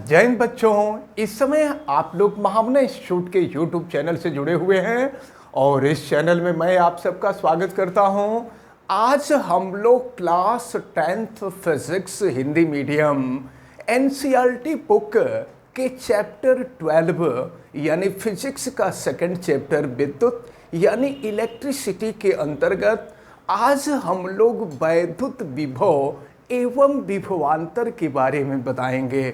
जय हिंद बच्चों। इस समय आप लोग महामना इंस्टीट्यूट के यूट्यूब चैनल से जुड़े हुए हैं और इस चैनल में मैं आप सबका स्वागत करता हूं। आज हम लोग class 10th physics Hindi medium NCERT book के चैप्टर 12 यानी फिजिक्स का सेकंड चैप्टर विद्युत यानी इलेक्ट्रिसिटी के अंतर्गत आज हम लोग वैद्युत विभव एवं विभवांतर के बारे में बताएंगे।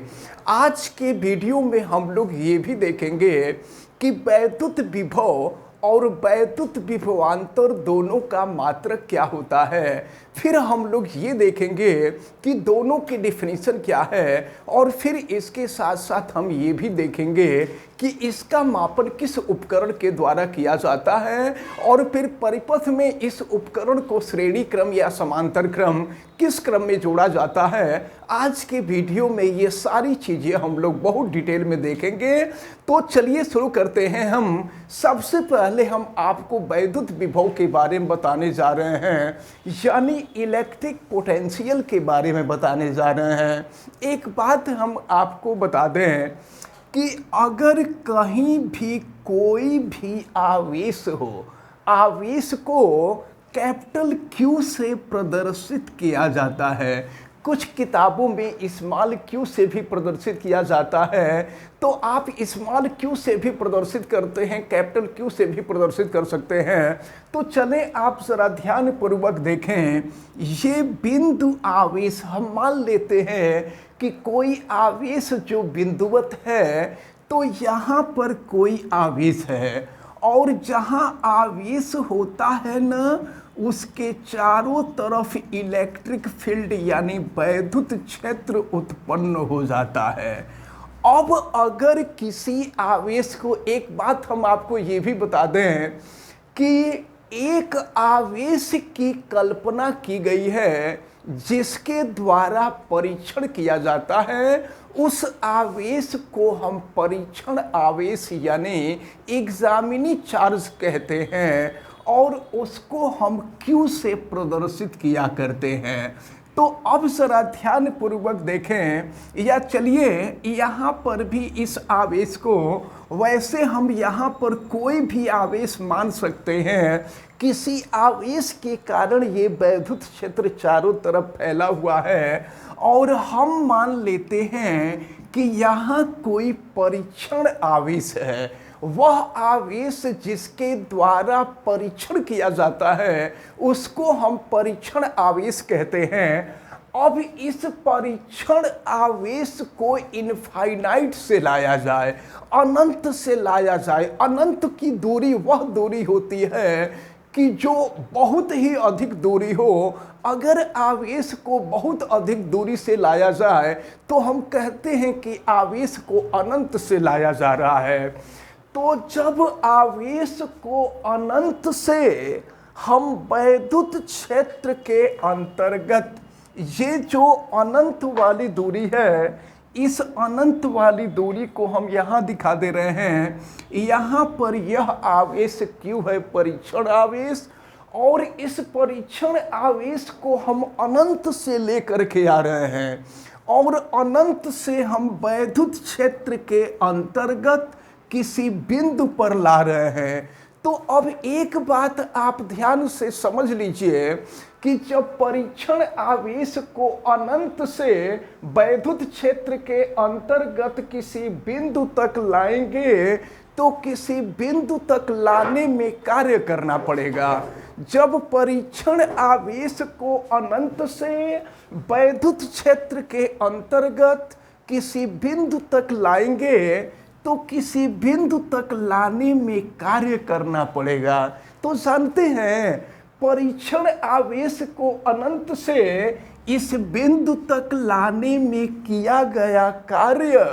आज के वीडियो में हम लोग ये भी देखेंगे कि वैद्युत विभव और वैद्युत विभवांतर दोनों का मात्रक क्या होता है। फिर हम लोग ये देखेंगे कि दोनों की डेफिनेशन क्या है और फिर इसके साथ साथ हम ये भी देखेंगे कि इसका मापन किस उपकरण के द्वारा किया जाता है और फिर परिपथ में इस उपकरण को श्रेणी क्रम या समांतर क्रम किस क्रम में जोड़ा जाता है। आज के वीडियो में ये सारी चीज़ें हम लोग बहुत डिटेल में देखेंगे। तो चलिए शुरू करते हैं। हम सबसे पहले हम आपको वैद्युत विभव के बारे में बताने जा रहे हैं यानी इलेक्ट्रिक पोटेंशियल के बारे में बताने जा रहे हैं। एक बात हम आपको बता दें कि अगर कहीं भी कोई भी आवेश हो, आवेश को कैपिटल Q से प्रदर्शित किया जाता है। कुछ किताबों में स्मॉल q से भी प्रदर्शित किया जाता है, तो आप स्मॉल q से भी प्रदर्शित करते हैं, कैपिटल Q से भी प्रदर्शित कर सकते हैं। तो चलें आप जरा ध्यान पूर्वक देखें। ये बिंदु आवेश हम मान लेते हैं कि कोई आवेश जो बिंदुवत है, तो यहाँ पर कोई आवेश है और जहाँ आवेश होता है ना, उसके चारों तरफ इलेक्ट्रिक फील्ड यानी वैद्युत क्षेत्र उत्पन्न हो जाता है। अब अगर किसी आवेश को, एक बात हम आपको ये भी बता दें कि एक आवेश की कल्पना की गई है जिसके द्वारा परीक्षण किया जाता है। उस आवेश को हम परीक्षण आवेश यानी एग्जामिनी चार्ज कहते हैं और उसको हम Q से प्रदर्शित किया करते हैं। तो अब जरा ध्यान पूर्वक देखें, या चलिए यहाँ पर भी इस आवेश को, वैसे हम यहाँ पर कोई भी आवेश मान सकते हैं। किसी आवेश के कारण ये वैद्युत क्षेत्र चारों तरफ फैला हुआ है और हम मान लेते हैं कि यहाँ कोई परीक्षण आवेश है। वह आवेश जिसके द्वारा परीक्षण किया जाता है उसको हम परीक्षण आवेश कहते हैं। अब इस परीक्षण आवेश को इनफाइनाइट से लाया जाए, अनंत से लाया जाए। अनंत की दूरी वह दूरी होती है कि जो बहुत ही अधिक दूरी हो। अगर आवेश को बहुत अधिक दूरी से लाया जाए तो हम कहते हैं कि आवेश को अनंत से लाया जा रहा है। तो जब आवेश को अनंत से हम वैद्युत क्षेत्र के अंतर्गत, ये जो अनंत वाली दूरी है, इस अनंत वाली दूरी को हम यहाँ दिखा दे रहे हैं। यहाँ पर यह आवेश Q है, परीक्षण आवेश, और इस परीक्षण आवेश को हम अनंत से लेकर के आ रहे हैं और अनंत से हम वैद्युत क्षेत्र के अंतर्गत किसी बिंदु पर ला रहे हैं। तो अब एक बात आप ध्यान से समझ लीजिए कि जब परीक्षण आवेश को अनंत से वैद्युत क्षेत्र के अंतर्गत किसी बिंदु तक लाएंगे तो किसी बिंदु तक लाने में कार्य करना पड़ेगा। जब परीक्षण आवेश को अनंत से वैद्युत क्षेत्र के अंतर्गत किसी बिंदु तक लाएंगे तो किसी बिंदु तक लाने में कार्य करना पड़ेगा। तो जानते हैं परीक्षण आवेश को अनंत से इस बिंदु तक लाने में किया गया कार्य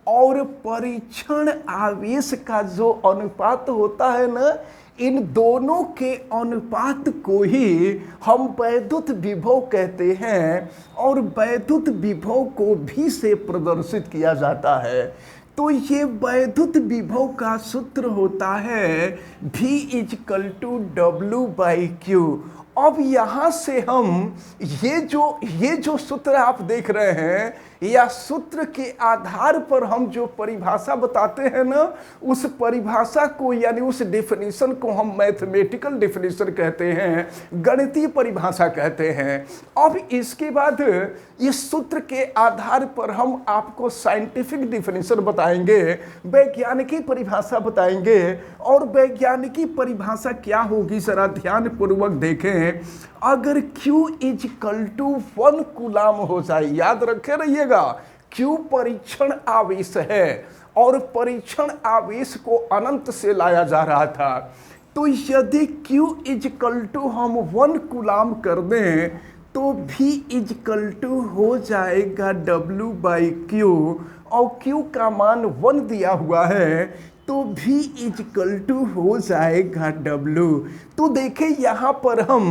और परीक्षण आवेश का जो अनुपात होता है ना, इन दोनों के अनुपात को ही हम वैद्युत विभव कहते हैं और वैद्युत विभव को V से प्रदर्शित किया जाता है। तो ये वैद्युत विभव का सूत्र होता है V = W/Q। अब यहाँ से हम ये जो सूत्र आप देख रहे हैं, या सूत्र के आधार पर हम जो परिभाषा बताते हैं ना, उस परिभाषा को यानी उस डेफिनेशन को हम मैथमेटिकल डेफिनेशन कहते हैं, गणितीय परिभाषा कहते हैं। अब इसके बाद इस सूत्र के आधार पर हम आपको साइंटिफिक डेफिनेशन बताएंगे, वैज्ञानिकी परिभाषा बताएंगे। और वैज्ञानिकी परिभाषा क्या होगी, जरा ध्यान पूर्वक देखें। अगर Q = 1 कूलाम हो जाए, याद रखे रहिएगा, Q परीक्षण आवेश है और परीक्षण आवेश को अनंत से लाया जा रहा था। तो यदि Q = हम 1 कूलाम कर दें तो V = हो जाएगा W/Q, और Q का मान 1 दिया हुआ है तो V = हो जाएगा W। तो देखिए यहाँ पर हम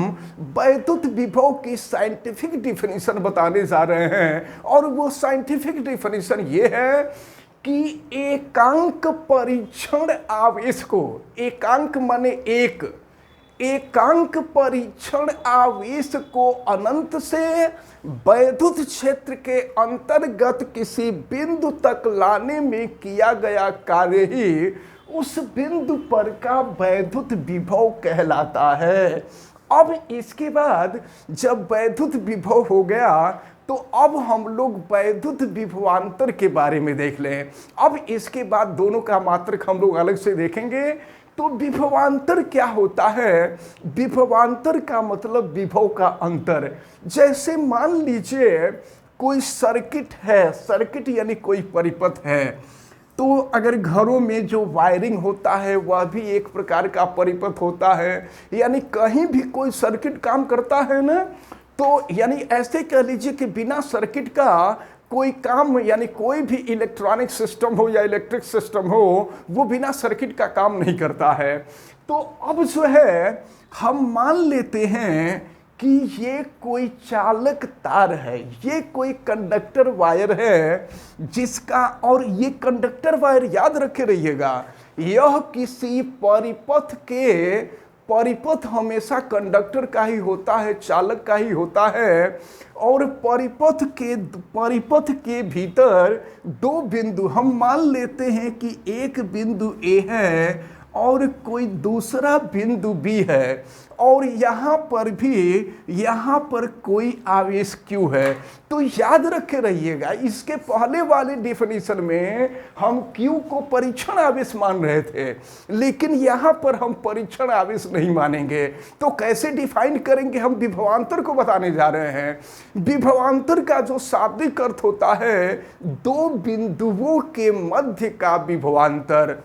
वैद्युत विभव की साइंटिफिक डिफिनीशन बताने जा रहे हैं, और वो साइंटिफिक डिफिनीशन ये है कि एकांक परीक्षण आवेश को, एकांक माने एकांक परीक्षण आवेश को अनंत से वैद्युत क्षेत्र के अंतर्गत किसी बिंदु तक लाने में किया गया कार्य ही उस बिंदु पर का वैद्युत विभव कहलाता है। अब इसके बाद जब वैद्युत विभव हो गया तो अब हम लोग वैद्युत विभवांतर के बारे में देख लें। अब इसके बाद दोनों का मात्रक हम लोग अलग से देखेंगे। तो विभवांतर क्या होता है? विभवांतर का मतलब विभव का अंतर। जैसे मान लीजिए कोई सर्किट है, सर्किट यानी कोई परिपथ है, तो अगर घरों में जो वायरिंग होता है वह भी एक प्रकार का परिपथ होता है, यानी कहीं भी कोई सर्किट काम करता है ना, तो यानी ऐसे कह लीजिए कि बिना सर्किट का कोई काम, यानी कोई भी इलेक्ट्रॉनिक सिस्टम हो या इलेक्ट्रिक सिस्टम हो, वो बिना सर्किट का काम नहीं करता है। तो अब जो है हम मान लेते हैं कि ये कोई चालक तार है, ये कोई कंडक्टर वायर है जिसका, और ये कंडक्टर वायर याद रखे रहिएगा, यह किसी परिपथ के, परिपथ हमेशा कंडक्टर का ही होता है, चालक का ही होता है, और परिपथ के भीतर दो बिंदु हम मान लेते हैं कि एक बिंदु A है और कोई दूसरा बिंदु B है, और यहाँ पर कोई आवेश Q है। तो याद रखे रहिएगा, इसके पहले वाले डेफिनेशन में हम Q को परीक्षण आवेश मान रहे थे, लेकिन यहाँ पर हम परीक्षण आवेश नहीं मानेंगे। तो कैसे डिफाइन करेंगे? हम विभवांतर को बताने जा रहे हैं। विभवांतर का जो शाब्दिक अर्थ होता है, दो बिंदुओं के मध्य का विभवांतर।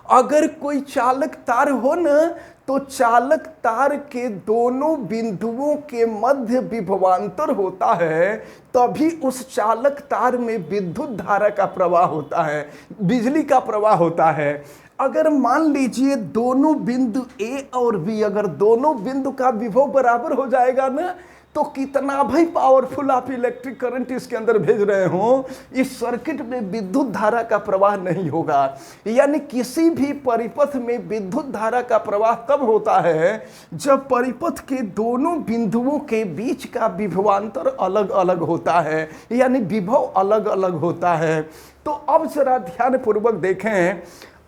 अगर कोई चालक तार हो न, तो चालक तार के दोनों बिंदुओं के मध्य विभवांतर होता है, तभी उस चालक तार में विद्युत धारा का प्रवाह होता है, बिजली का प्रवाह होता है। अगर मान लीजिए दोनों बिंदु A और B, अगर दोनों बिंदु का विभव बराबर हो जाएगा ना, तो कितना भाई पावरफुल आप इलेक्ट्रिक करंट इसके अंदर भेज रहे हो, इस सर्किट में विद्युत धारा का प्रवाह नहीं होगा। यानी किसी भी परिपथ में विद्युत धारा का प्रवाह तब होता है जब परिपथ के दोनों बिंदुओं के बीच का विभवांतर अलग अलग होता है, यानी विभव अलग अलग होता है। तो अब जरा ध्यान पूर्वक देखें।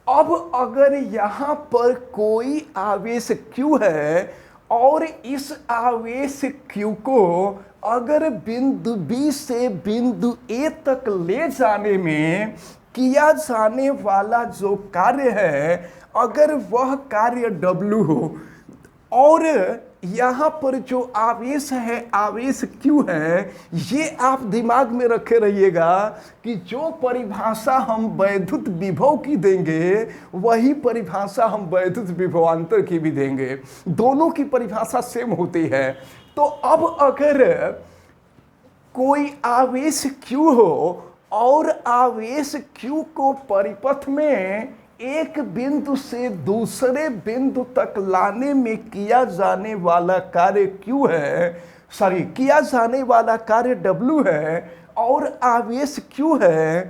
अब अगर यहाँ पर कोई आवेश Q है और इस आवेश Q को अगर बिंदु B से बिंदु A तक ले जाने में किया जाने वाला जो कार्य है, अगर वह कार्य W हो, और यहाँ पर जो आवेश है, आवेश Q है, ये आप दिमाग में रखे रहिएगा कि जो परिभाषा हम वैद्युत विभव की देंगे वही परिभाषा हम वैद्युत विभवांतर की भी देंगे। दोनों की परिभाषा सेम होती है। तो अब अगर कोई आवेश Q हो और आवेश Q को परिपथ में एक बिंदु से दूसरे बिंदु तक लाने में किया जाने वाला कार्य Q है, किया जाने वाला कार्य W है, और आवेश Q है,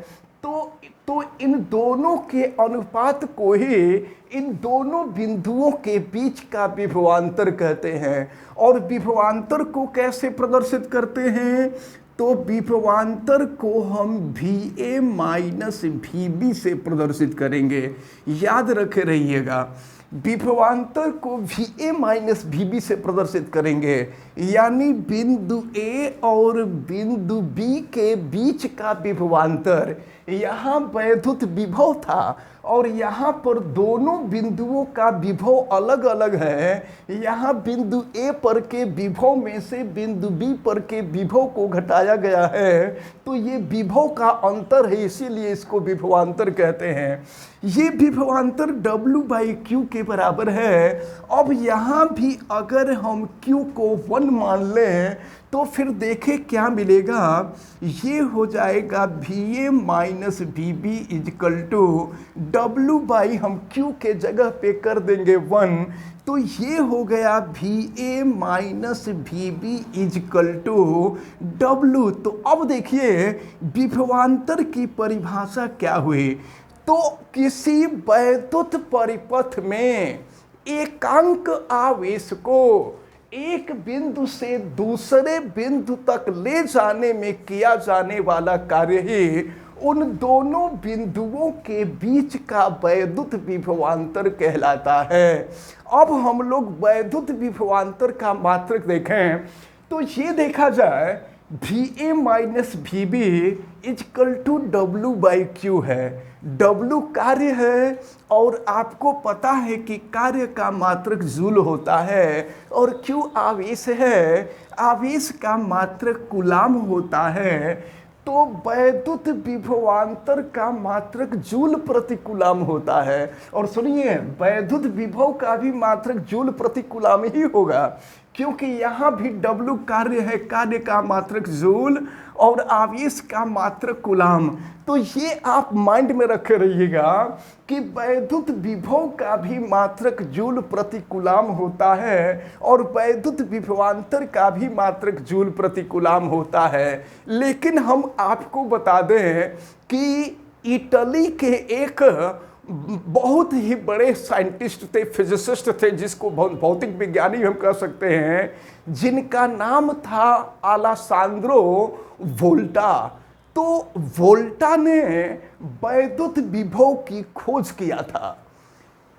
तो इन दोनों के अनुपात को ही इन दोनों बिंदुओं के बीच का विभवांतर कहते हैं। और विभवांतर को कैसे प्रदर्शित करते हैं? तो विभवांतर को हम VA माइनस VB से प्रदर्शित करेंगे। याद रखे रहिएगा, विभवांतर को VA माइनस VB से प्रदर्शित करेंगे, यानी बिंदु A और बिंदु B के बीच का विभवांतर। यहाँ वैद्युत विभव था और यहाँ पर दोनों बिंदुओं का विभव अलग अलग है। यहाँ बिंदु A पर के विभव में से बिंदु B पर के विभव को घटाया गया है, तो ये विभव का अंतर है, इसीलिए इसको विभवांतर कहते हैं। ये विभवांतर W/Q के बराबर है। अब यहाँ भी अगर हम Q को 1 मान लें तो फिर देखें क्या मिलेगा। ये हो जाएगा VA minus VB equal to W/ हम Q के जगह पे कर देंगे 1, तो ये हो गया VA minus VB equal to W। तो अब देखिए विभवांतर की परिभाषा क्या हुई। तो किसी वैद्युत परिपथ में एकांक आवेश को एक बिंदु से दूसरे बिंदु तक ले जाने में किया जाने वाला कार्य ही उन दोनों बिंदुओं के बीच का वैद्युत विभवांतर कहलाता है। अब हम लोग वैद्युत विभवांतर का मात्रक देखें तो ये देखा जाए VA minus VB equal to W/Q है। W कार्य है और आपको पता है कि कार्य का मात्रक जूल होता है और Q आवेश है, आवेश का मात्रक कूलाम होता है। तो वैद्युत विभवांतर का मात्रक जूल प्रति कूलाम होता है। और सुनिए, वैद्युत विभव का भी मात्रक जूल प्रति कूलाम ही होगा, क्योंकि यहाँ भी W कार्य है, कार्य का मात्रक जूल और आवेश का मात्रक कूलाम। तो ये आप माइंड में रखे रहिएगा कि वैद्युत विभव का भी मात्रक जूल प्रति कूलाम होता है और वैद्युत विभवांतर का भी मात्रक जूल प्रति कूलाम होता है। लेकिन हम आपको बता दें कि इटली के एक बहुत ही बड़े साइंटिस्ट थे, फिजिसिस्ट थे, जिसको भौतिक विज्ञानी हम कह सकते हैं, जिनका नाम था अलेसांद्रो वोल्टा। तो वोल्टा ने वैद्युत विभव की खोज किया था,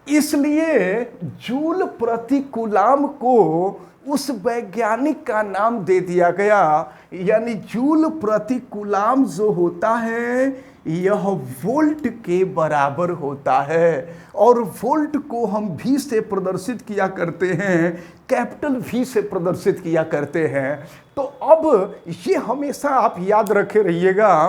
इसलिए जूल प्रति कूलाम को उस वैज्ञानिक का नाम दे दिया गया। यानी जूल प्रति कूलाम जो होता है यह वोल्ट के बराबर होता है और वोल्ट को हम V से प्रदर्शित किया करते हैं, कैपिटल V से प्रदर्शित किया करते हैं। तो अब ये हमेशा आप याद रखे रहिएगा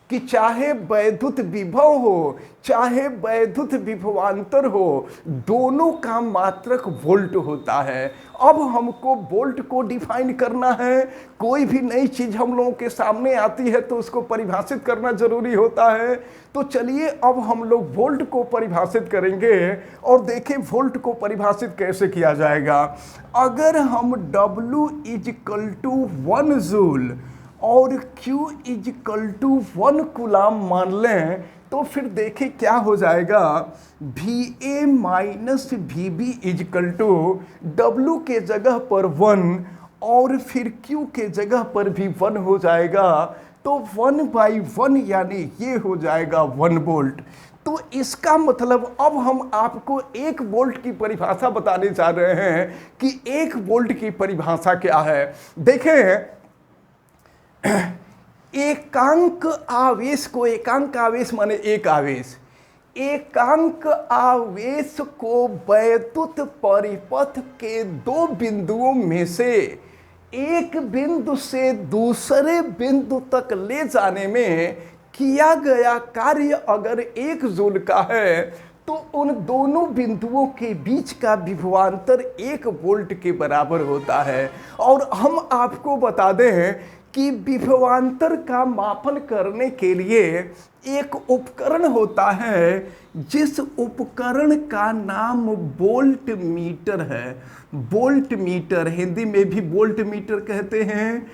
कि चाहे वैद्युत विभव हो चाहे वैद्युत विभवांतर हो, दोनों का मात्रक वोल्ट होता है। अब हमको वोल्ट को डिफाइन करना है। कोई भी नई चीज हम लोगों के सामने आती है तो उसको परिभाषित करना जरूरी होता है। तो चलिए अब हम लोग वोल्ट को परिभाषित करेंगे और देखें वोल्ट को परिभाषित कैसे किया जाएगा। अगर हम W इजकल टू 1 जूल और Q इजकल टू 1 कूलाम मान लें तो फिर देखें क्या हो जाएगा। VA minus VB equal to W के जगह पर 1 और फिर Q के जगह पर भी 1 हो जाएगा। तो 1/1 यानी ये हो जाएगा 1 वोल्ट। तो इसका मतलब अब हम आपको 1 वोल्ट की परिभाषा बताने जा रहे हैं कि 1 वोल्ट की परिभाषा क्या है। देखें, एकांक आवेश को, एकांक आवेश माने एक आवेश, एकांक आवेश को वैद्युत परिपथ के 2 बिंदुओं में से एक बिंदु से दूसरे बिंदु तक ले जाने में किया गया कार्य अगर 1 जूल का है तो उन दोनों बिंदुओं के बीच का विभवांतर 1 वोल्ट के बराबर होता है। और हम आपको बता दें कि विभवांतर का मापन करने के लिए एक उपकरण होता है, जिस उपकरण का नाम वोल्ट मीटर है। वोल्ट मीटर, हिंदी में भी वोल्ट मीटर कहते हैं।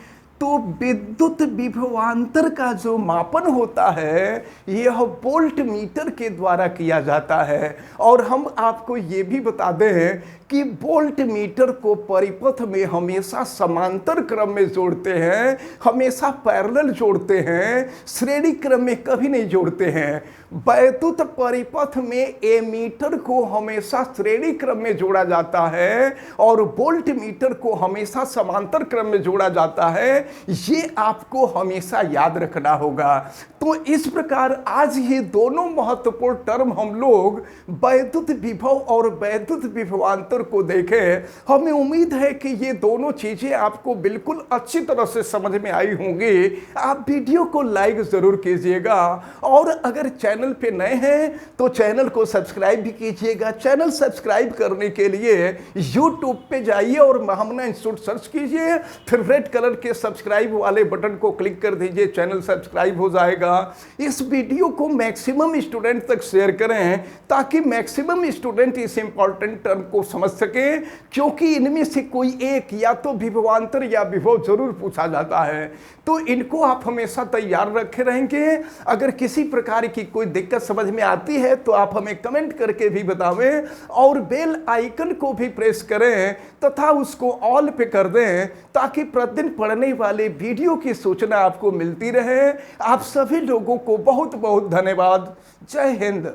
तो विद्युत विभवांतर का जो मापन होता है यह वोल्ट मीटर के द्वारा किया जाता है। और हम आपको ये भी बता दें कि वोल्ट मीटर को परिपथ में हमेशा समांतर क्रम में जोड़ते हैं, हमेशा पैरेलल जोड़ते हैं, श्रेणी क्रम में कभी नहीं जोड़ते हैं। वैद्युत परिपथ में एमीटर को हमेशा श्रेणी क्रम में जोड़ा जाता है और वोल्ट मीटर को हमेशा समांतर क्रम में जोड़ा जाता है। ये आपको हमेशा याद रखना होगा। तो इस प्रकार आज ये दोनों महत्वपूर्ण टर्म हम लोग वैद्युत विभव और वैद्युत विभवांतर को देखें। हमें उम्मीद है कि ये दोनों चीजें आपको बिल्कुल अच्छी तरह से समझ में आई होंगी। आप वीडियो को लाइक जरूर कीजिएगा और अगर चैनल पे नए हैं तो चैनल को सब्सक्राइब भी कीजिएगा। चैनल सब्सक्राइब करने के लिए YouTube पे जाइए और महामना इंस्टीट्यूट सर्च कीजिए, फिर रेड कलर के सब्सक्राइब वाले बटन को क्लिक कर दीजिए, चैनल सब्सक्राइब हो जाएगा। इस वीडियो को मैक्सिमम स्टूडेंट तक शेयर करें ताकि मैक्सिमम स्टूडेंट इस इंपॉर्टेंट टर्म को समझ सके, क्योंकि इनमें से कोई एक या तो विभवांतर या विभव जरूर पूछा जाता है। तो इनको आप हमेशा तैयार रखे रहेंगे। अगर किसी प्रकार की कोई दिक्कत समझ में आती है तो आप हमें कमेंट करके भी बतावें और बेल आइकन को भी प्रेस करें तथा उसको ऑल पे कर दें ताकि प्रतिदिन पढ़ने वाले वीडियो की सूचना आपको मिलती रहे। आप सभी लोगों को बहुत बहुत धन्यवाद। जय हिंद।